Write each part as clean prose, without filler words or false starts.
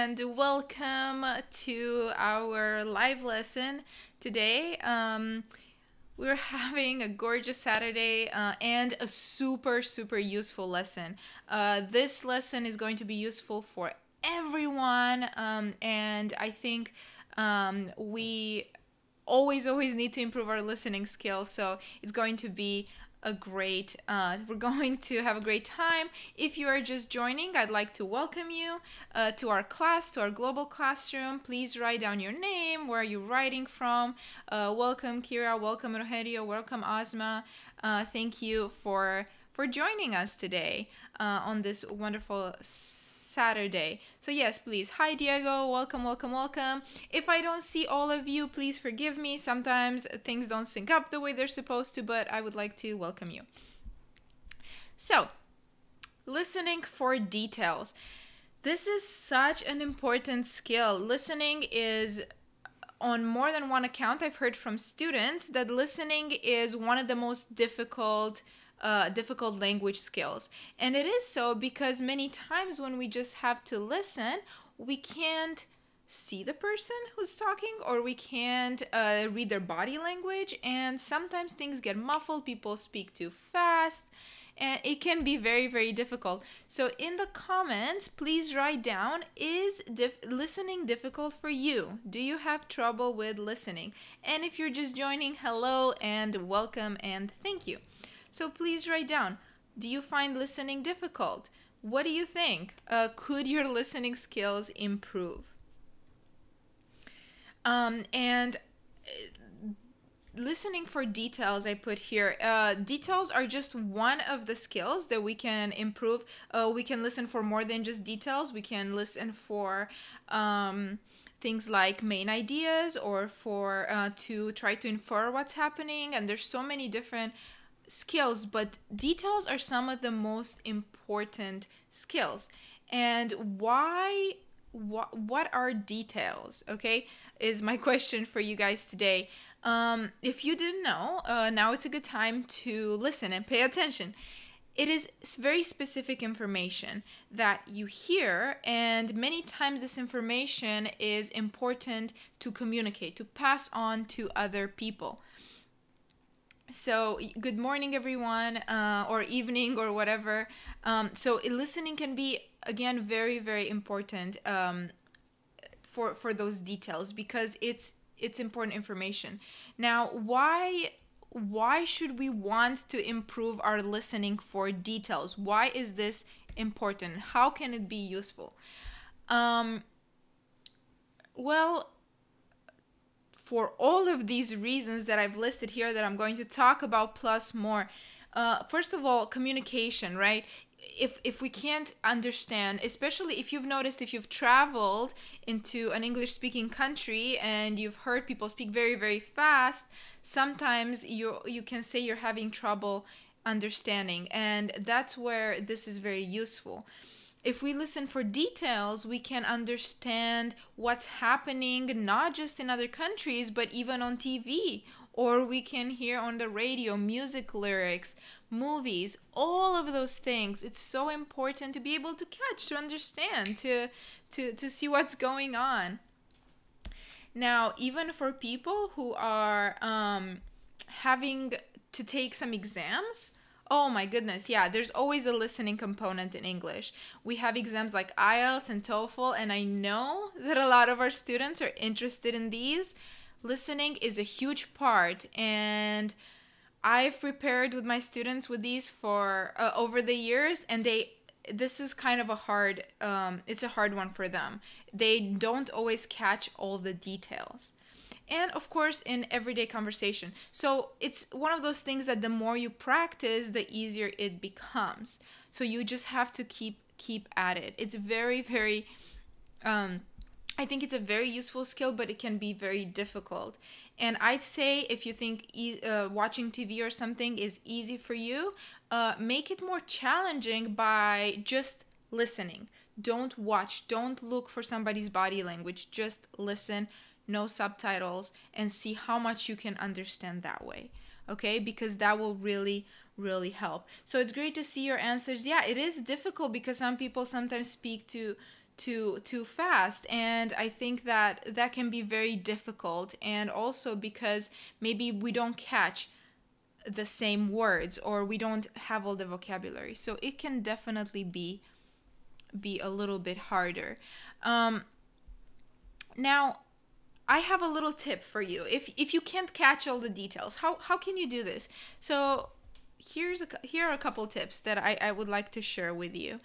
and welcome to our live lesson today. We're having a gorgeous Saturday and a super useful lesson. This lesson is going to be useful for everyone, and I think we always need to improve our listening skills, so it's going to be we're going to have a great time. If you are just joining, I'd like to welcome you to our class, to our global classroom. Please write down your name, where you're writing from. Welcome Kira, welcome Rogerio, welcome Asma. Thank you for joining us today on this wonderful Saturday. So yes, please. Hi Diego, welcome. If I don't see all of you, please forgive me. Sometimes things don't sync up the way they're supposed to, but I would like to welcome you. So, listening for details. This is such an important skill. Listening is, on more than one account, I've heard from students that listening is one of the most difficult language skills. And it is so because many times when we just have to listen, we can't see the person who's talking, or we can't read their body language, and sometimes things get muffled, people speak too fast, and it can be very difficult. So in the comments, please write down, is listening difficult for you? Do you have trouble with listening? And if you're just joining, hello and welcome and thank you. So please write down, do you find listening difficult? What do you think? Could your listening skills improve? And listening for details, I put here. Details are just one of the skills that we can improve. We can listen for more than just details. We can listen for things like main ideas, or for to try to infer what's happening. And there's so many different skills, but details are some of the most important skills. And what are details? Okay, is my question for you guys today. If you didn't know, now it's a good time to listen and pay attention. It is very specific information that you hear, and many times this information is important to communicate, to pass on to other people. So good morning everyone, or evening, or whatever. So listening can be, again, very important for those details, because it's important information. Now, why should we want to improve our listening for details? Why is this important? How can it be useful? Well, for all of these reasons that I've listed here, that I'm going to talk about, plus more. First of all, communication, right? If we can't understand, especially if you've noticed, if you've traveled into an English-speaking country and you've heard people speak very fast, sometimes you can say you're having trouble understanding, and that's where this is very useful. If we listen for details, we can understand what's happening, not just in other countries, but even on TV, or we can hear on the radio music lyrics, movies, all of those things. It's so important to be able to catch, to understand, to see what's going on. Now, even for people who are having to take some exams, oh my goodness, yeah, there's always a listening component in English. We have exams like IELTS and TOEFL, and I know that a lot of our students are interested in these. Listening is a huge part, and I've prepared with my students with these for over the years, and this is kind of it's a hard one for them. They don't always catch all the details. And of course, in everyday conversation. So it's one of those things that the more you practice, the easier it becomes. So you just have to keep at it. It's very I think it's a very useful skill, but it can be very difficult. And I'd say, if you think watching TV or something is easy for you, make it more challenging by just listening. Don't watch. Don't look for somebody's body language. Just listen. No subtitles, and see how much you can understand that way. Okay, because that will really help. So it's great to see your answers. Yeah, it is difficult because some people sometimes speak too too fast, and I think that can be very difficult, and also because maybe we don't catch the same words or we don't have all the vocabulary, so it can definitely be a little bit harder. Now I have a little tip for you. If you can't catch all the details, how can you do this? So here are a couple tips that I would like to share with you.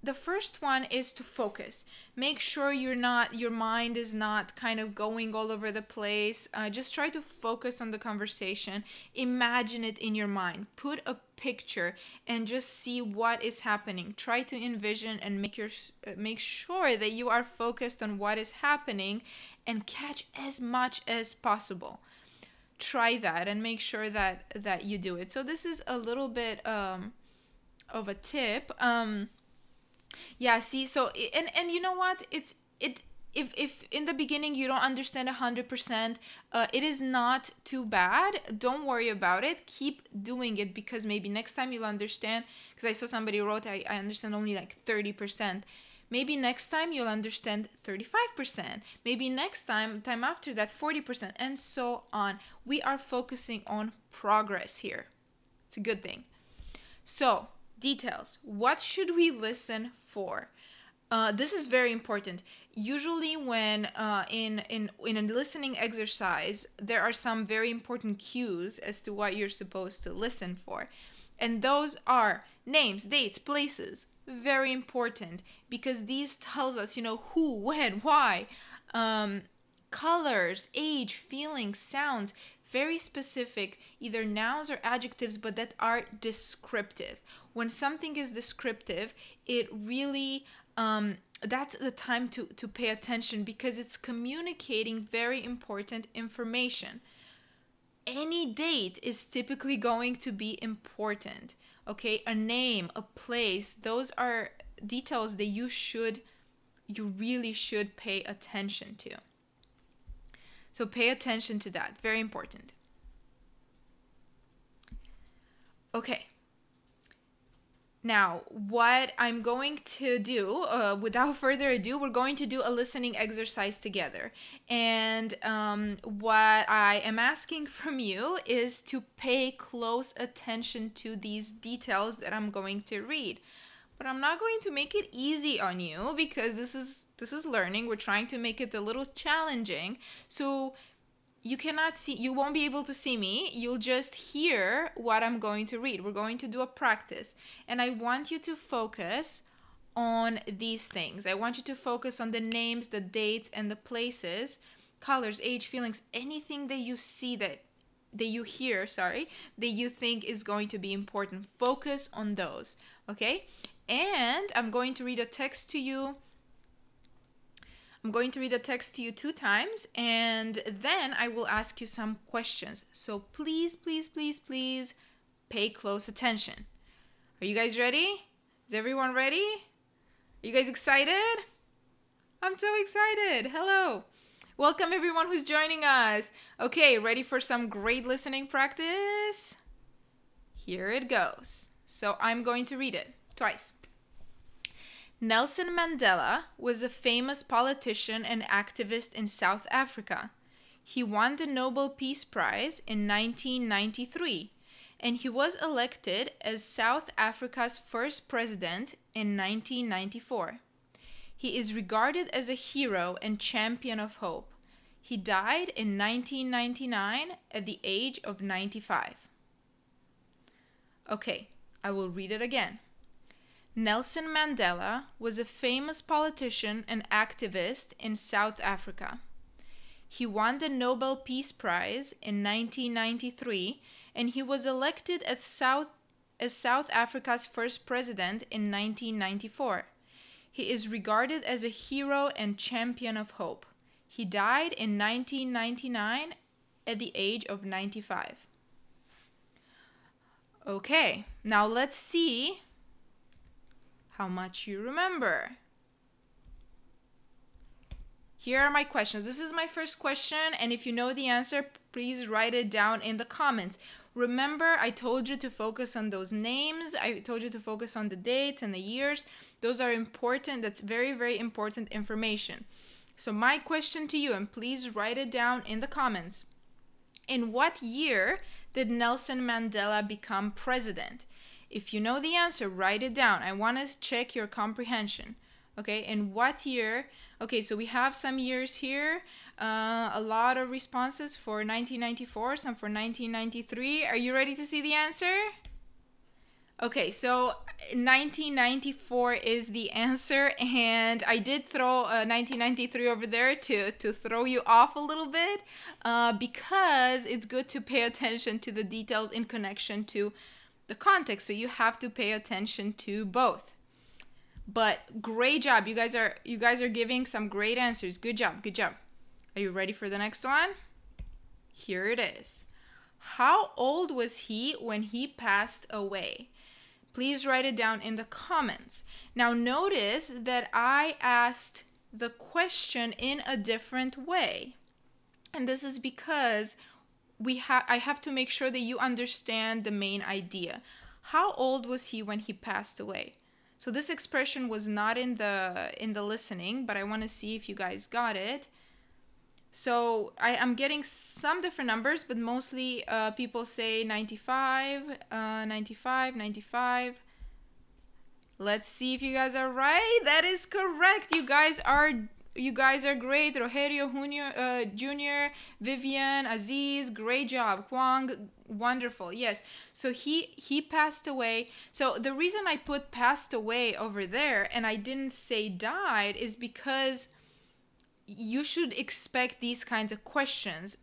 The first one is to focus. Make sure your mind is not kind of going all over the place. Just try to focus on the conversation. Imagine it in your mind. Put a picture and just see what is happening. Try to envision and make sure that you are focused on what is happening and catch as much as possible. Try that and make sure that you do it. So this is a little bit of a tip. Yeah, see, so and you know what? If in the beginning you don't understand 100%, it is not too bad. Don't worry about it. Keep doing it, because maybe next time you'll understand. Because I saw somebody wrote, I understand only like 30%. Maybe next time you'll understand 35%. Maybe next time after that, 40%, and so on. We are focusing on progress here. It's a good thing. So, details. What should we listen for? This is very important. Usually when in a listening exercise, there are some very important cues as to what you're supposed to listen for. And those are names, dates, places. Very important, because these tells us, who, when, why. Colors, age, feelings, sounds. Very specific, either nouns or adjectives, but that are descriptive. When something is descriptive, it really, that's the time to pay attention, because it's communicating very important information. Any date is typically going to be important, okay? A name, a place, those are details that you really should pay attention to. So pay attention to that. Very important. Okay. Now, what I'm going to do, without further ado, we're going to do a listening exercise together. And what I am asking from you is to pay close attention to these details that I'm going to read. But I'm not going to make it easy on you, because this is learning. We're trying to make it a little challenging. So you won't be able to see me. You'll just hear what I'm going to read. We're going to do a practice. And I want you to focus on these things. I want you to focus on the names, the dates, and the places, colors, age, feelings, anything that you see that you hear, that you think is going to be important. Focus on those, okay? And I'm going to read a text to you. I'm going to read a text to you 2 times, and then I will ask you some questions. So please, please, please, please pay close attention. Are you guys ready? Is everyone ready? Are you guys excited? I'm so excited. Hello. Welcome everyone who's joining us. Okay, ready for some great listening practice? Here it goes. So I'm going to read it twice. Nelson Mandela was a famous politician and activist in South Africa. He won the Nobel Peace Prize in 1993, and he was elected as South Africa's first president in 1994. He is regarded as a hero and champion of hope. He died in 1999 at the age of 95. Okay, I will read it again. Nelson Mandela was a famous politician and activist in South Africa. He won the Nobel Peace Prize in 1993, and he was elected as South Africa's first president in 1994. He is regarded as a hero and champion of hope. He died in 1999 at the age of 95. Okay, now let's see how much you remember. Here are my questions. This is my first question, and if you know the answer, please write it down in the comments. remember, I told you to focus on those names. I told you to focus on the dates and the years. Those are important. That's very, very important information. So my question to you, and please write it down in the comments. In what year did Nelson Mandela become president? If you know the answer, write it down. I want to check your comprehension. Okay, in what year? Okay, so we have some years here. A lot of responses for 1994, some for 1993. Are you ready to see the answer? Okay, so 1994 is the answer, and I did throw 1993 over there to throw you off a little bit because it's good to pay attention to the details in connection to the context. So you have to pay attention to both. But great job. You guys are giving some great answers. Good job. Good job. Are you ready for the next one? Here it is. How old was he when he passed away? Please write it down in the comments. Now notice that I asked the question in a different way. And this is because I have to make sure that you understand the main idea. How old was he when he passed away? So this expression was not in the listening, but I want to see if you guys got it. So I'm getting some different numbers, but mostly people say 95, 95, 95. Let's see if you guys are right. That is correct. You guys are great. Rogerio Jr., Vivian, Aziz, great job. Huang, wonderful. Yes. So he passed away. So the reason I put passed away over there and I didn't say died is because you should expect these kinds of questions.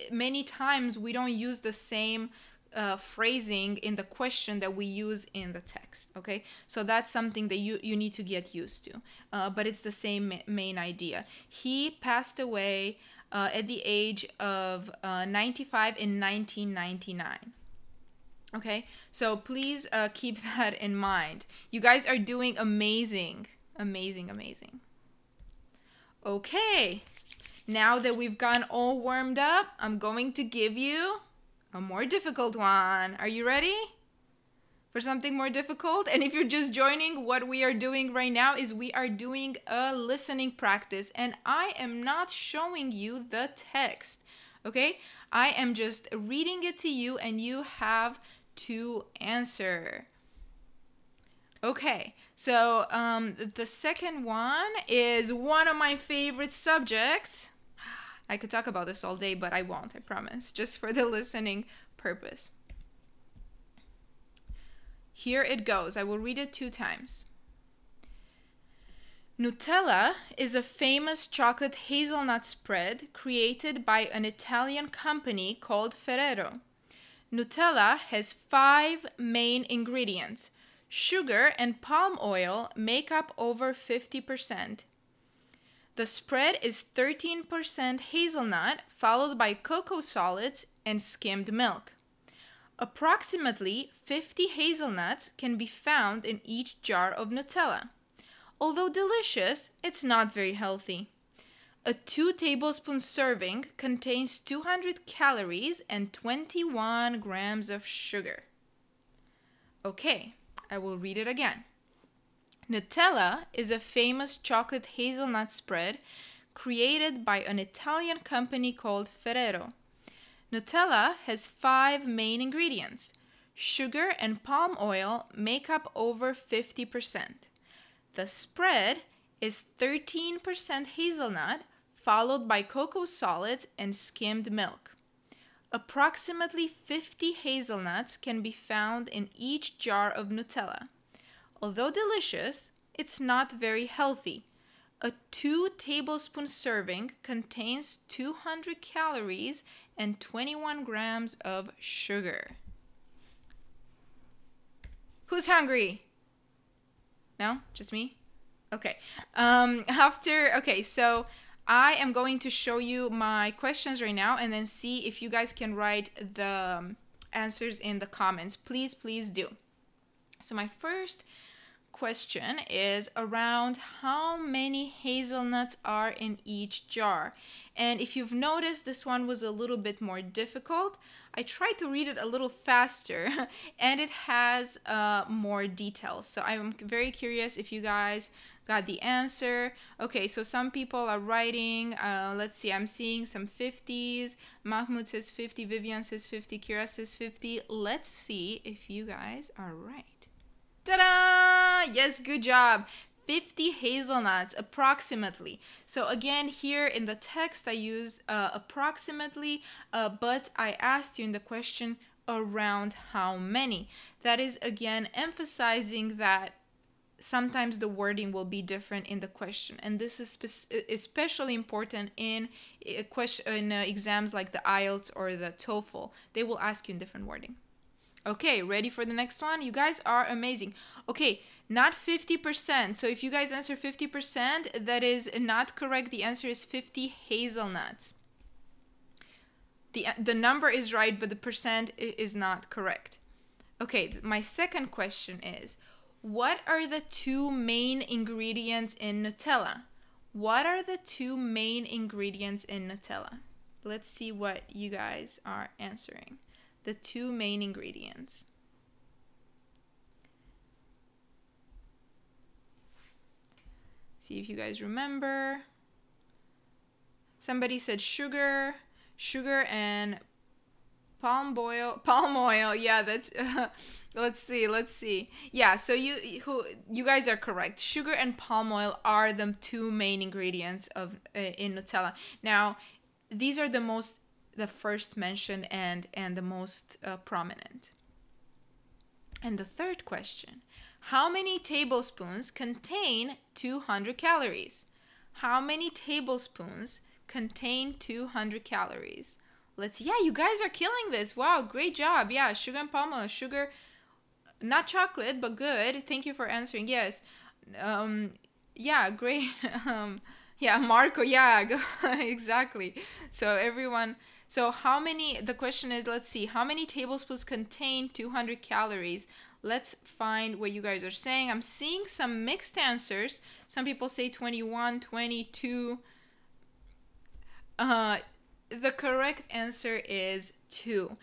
Many times we don't use the same phrasing in the question that we use in the text, okay? So that's something that you need to get used to. But it's the same main idea. He passed away at the age of 95 in 1999. Okay? So please keep that in mind. You guys are doing amazing. Amazing, amazing. Okay, now that we've gotten all warmed up, I'm going to give you a more difficult one. Are you ready for something more difficult? And if you're just joining, what we are doing right now is we are doing a listening practice, and I am not showing you the text, okay? I am just reading it to you, and you have to answer. Okay, so the second one is one of my favorite subjects. I could talk about this all day, but I won't, I promise, just for the listening purpose. Here it goes. I will read it 2 times. Nutella is a famous chocolate hazelnut spread created by an Italian company called Ferrero. Nutella has 5 main ingredients. Sugar and palm oil make up over 50%. The spread is 13% hazelnut, followed by cocoa solids and skimmed milk. Approximately 50 hazelnuts can be found in each jar of Nutella. Although delicious, it's not very healthy. A 2 tablespoon serving contains 200 calories and 21 grams of sugar. Okay. I will read it again. Nutella is a famous chocolate hazelnut spread created by an Italian company called Ferrero. Nutella has 5 main ingredients. Sugar and palm oil make up over 50%. The spread is 13% hazelnut, followed by cocoa solids and skimmed milk. Approximately 50 hazelnuts can be found in each jar of Nutella. Although delicious, it's not very healthy. A 2 tablespoon serving contains 200 calories and 21 grams of sugar. Who's hungry? No? Just me? Okay. So I am going to show you my questions right now and then see if you guys can write the answers in the comments. Please, please do. So my first question is around how many hazelnuts are in each jar. And if you've noticed, this one was a little bit more difficult. I tried to read it a little faster and it has more details. So I'm very curious if you guys got the answer. Okay, so some people are writing, let's see, I'm seeing some 50s. Mahmoud says 50, Vivian says 50, Kira says 50. Let's see if you guys are right. Ta-da! Yes, good job. 50 hazelnuts approximately. So again, here in the text I used approximately, but I asked you in the question around how many. That is again emphasizing that sometimes the wording will be different in the question, and this is especially important in exams like the IELTS or the TOEFL. They will ask you in different wording. Okay, ready for the next one? You guys are amazing. Okay, not 50%. So if you guys answer 50%, that is not correct. The answer is 50 hazelnuts. The number is right, but the percent is not correct. Okay, my second question is, what are the two main ingredients in Nutella? What are the two main ingredients in Nutella? Let's see what you guys are answering. The two main ingredients. See if you guys remember. Somebody said sugar and palm oil. Yeah, that's let's see. Yeah, so you guys are correct. Sugar and palm oil are the two main ingredients of in Nutella. Now, these are the first mentioned and the most prominent. And the third question, how many tablespoons contain 200 calories? How many tablespoons contain 200 calories? Yeah, you guys are killing this. Wow, great job. Yeah, sugar and palm oil. Sugar, not chocolate, but good. Thank you for answering. Yes. Yeah, great. Yeah, Marco, yeah, exactly. So everyone, the question is, let's see, how many tablespoons contain 200 calories? Let's find what you guys are saying. I'm seeing some mixed answers. Some people say 21, 22. The correct answer is 2.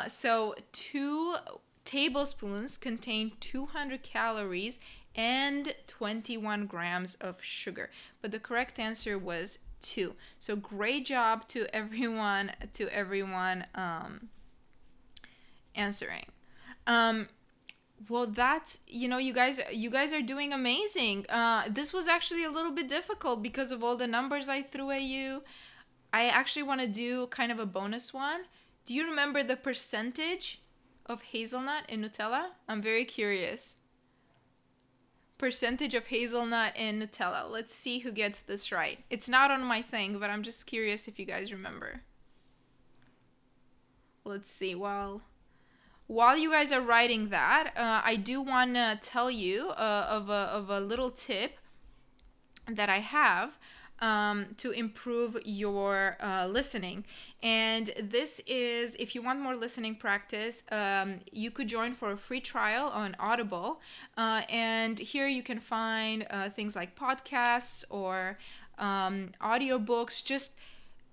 So 2 tablespoons contain 200 calories and 21 grams of sugar. But the correct answer was 2. So great job to everyone answering. Well, that's, you guys are doing amazing. This was actually a little bit difficult because of all the numbers I threw at you. I actually want to do kind of a bonus one. Do you remember the percentage of hazelnut in Nutella? I'm very curious. Percentage of hazelnut in Nutella. Let's see who gets this right. It's not on my thing, but I'm just curious if you guys remember. Let's see. While you guys are writing that, I do want to tell you of a little tip that I have to improve your listening. And this is, if you want more listening practice, you could join for a free trial on Audible. And here you can find things like podcasts or audiobooks, just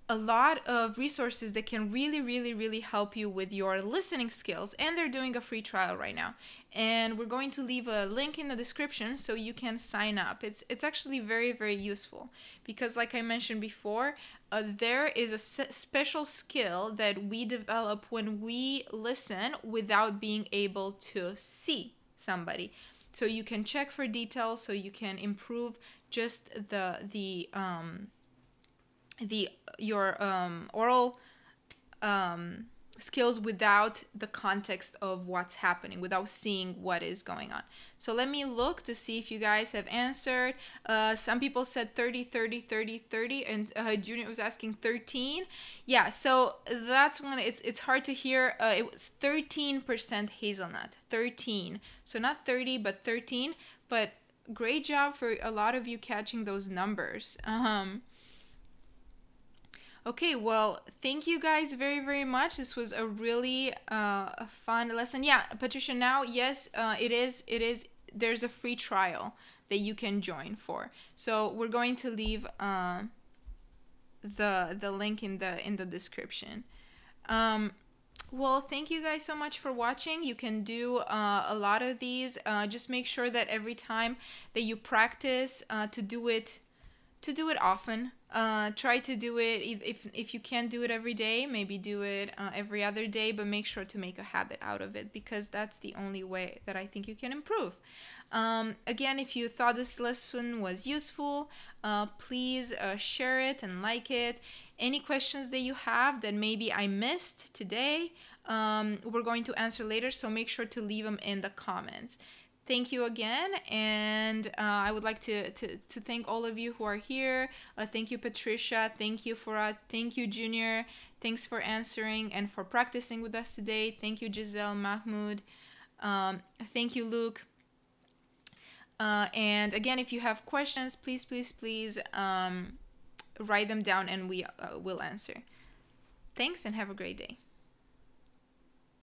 a lot of resources that can really help you with your listening skills. And they're doing a free trial right now. And we're going to leave a link in the description so you can sign up. It's actually very useful because, like I mentioned before, there is a special skill that we develop when we listen without being able to see somebody. So you can check for details, so you can improve just your oral skills without the context of what's happening, without seeing what is going on. So let me look to see if you guys have answered. Some people said 30, and Junior was asking 13. Yeah, so that's when it's hard to hear. It was 13% hazelnut. 13. So not 30, but 13. But great job for a lot of you catching those numbers. Okay, well, thank you guys very much. This was a really a fun lesson. Yeah, Patricia, now, yes, it is there's a free trial that you can join for. So we're going to leave the link in the description. Well, thank you guys so much for watching. You can do a lot of these. Just make sure that every time that you practice to do it often. Try to do it, if you can't do it every day, maybe do it every other day, but make sure to make a habit out of it, because that's the only way that I think you can improve. Again, if you thought this lesson was useful, please share it and like it. Any questions that you have that maybe I missed today, we're going to answer later, so make sure to leave them in the comments. Thank you again, and I would like to thank all of you who are here. Thank you, Patricia. Thank you, Farad. Thank you, Junior. Thanks for answering and for practicing with us today. Thank you, Giselle, Mahmoud. Thank you, Luke. And again, if you have questions, please write them down and we will answer. Thanks, and have a great day.